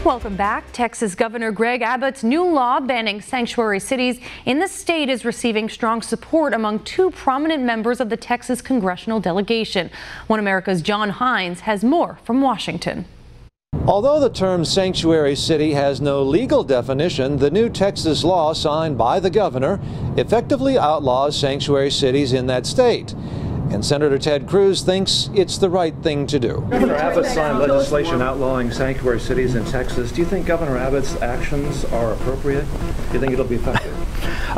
Welcome back. Texas Governor Greg Abbott's new law banning sanctuary cities in the state is receiving strong support among two prominent members of the Texas congressional delegation. One America's John Hines has more from Washington. Although the term sanctuary city has no legal definition, the new Texas law signed by the governor effectively outlaws sanctuary cities in that state. And Senator Ted Cruz thinks it's the right thing to do. Governor Abbott signed legislation outlawing sanctuary cities in Texas. Do you think Governor Abbott's actions are appropriate? Do you think it'll be effective?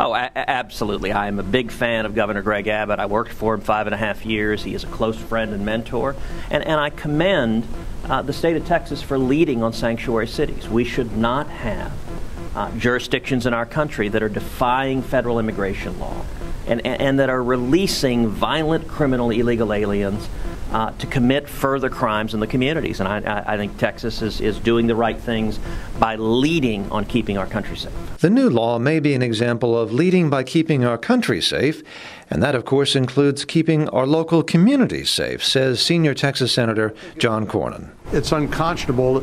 Oh, absolutely. I am a big fan of Governor Greg Abbott. I worked for him 5.5 years. He is a close friend and mentor. And I commend the state of Texas for leading on sanctuary cities. We should not have jurisdictions in our country that are defying federal immigration law and that are releasing violent criminal illegal aliens to commit further crimes in the communities. And I think Texas is doing the right things by leading on keeping our country safe. The new law may be an example of leading by keeping our country safe, and that, of course, includes keeping our local communities safe, says senior Texas Senator John Cornyn. It's unconscionable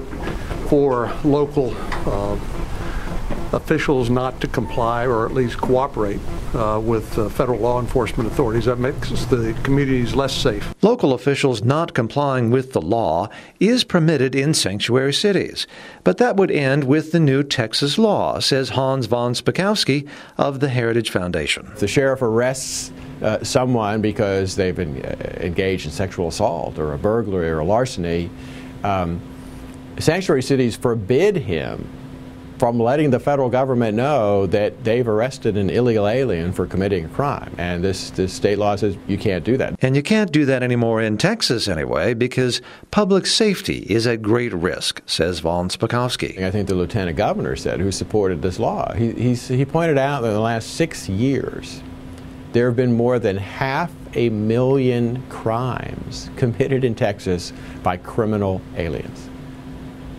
for local officials not to comply or at least cooperate with federal law enforcement authorities. That makes the communities less safe. Local officials not complying with the law is permitted in sanctuary cities, but that would end with the new Texas law, says Hans von Spakowski of the Heritage Foundation. If the sheriff arrests someone because they've been engaged in sexual assault or a burglary or a larceny, sanctuary cities forbid him from letting the federal government know that they've arrested an illegal alien for committing a crime. And this state law says you can't do that. And you can't do that anymore in Texas anyway, because public safety is at great risk, says von Spakowski. I think the lieutenant governor said, who supported this law, he pointed out that in the last 6 years, there have been more than 500,000 crimes committed in Texas by criminal aliens.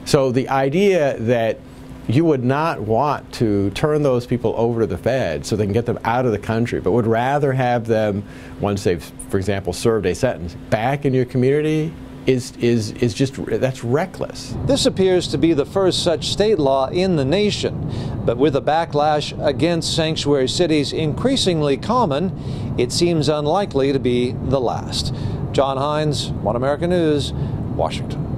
So the idea that you would not want to turn those people over to the Fed so they can get them out of the country, but would rather have them, once they've, for example, served a sentence, back in your community is just, that's reckless. This appears to be the first such state law in the nation, but with a backlash against sanctuary cities increasingly common, it seems unlikely to be the last. John Hines, One American News, Washington.